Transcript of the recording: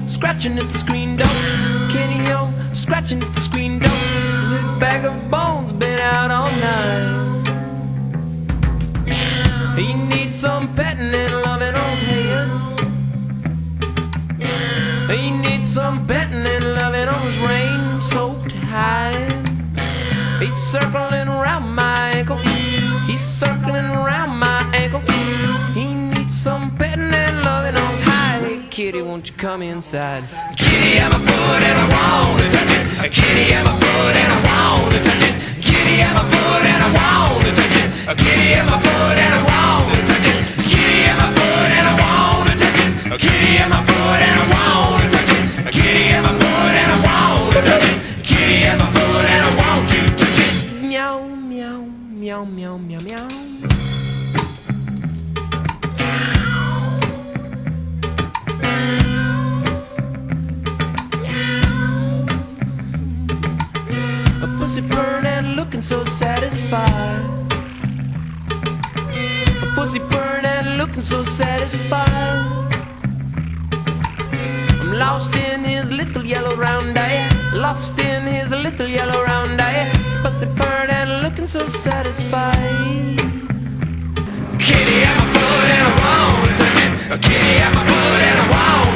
scratching at the screen door. Kitty, oh, scratching at the screen door. Little bag of bones been out all night. He needs some petting and loving on his head. He needs some petting and loving on his rain-soaked hide. He's circling around my ankle. He's circling around my ankle. He needs some petting and loving on his hide. Hey, kitty, won't you come inside? Kitty, I'm a foot and I wanna touch it. Kitty, I'm a foot and I wanna touch it. Kitty, I'm a foot and I wanna touch it. Kitty, I'm a foot and I wanna touch it. Kitty, I'm a foot and I wanna touch it. Kitty, I'm a foot and I wanna touch it. Kitty, I'm a foot and I wanna touch it. Kitty, I'm a foot and I want to touch it. Meow, meow, meow, meow, meow, meow. A pussy purring and looking so satisfied. A pussy purring and looking so satisfied. I'm lost in his little yellow round eye. Lost in his little yellow round eye. Pussy purring and looking so satisfied. Kitty, I'm a foot and I wanna touch it. Kitty, I'm a foot and I wanna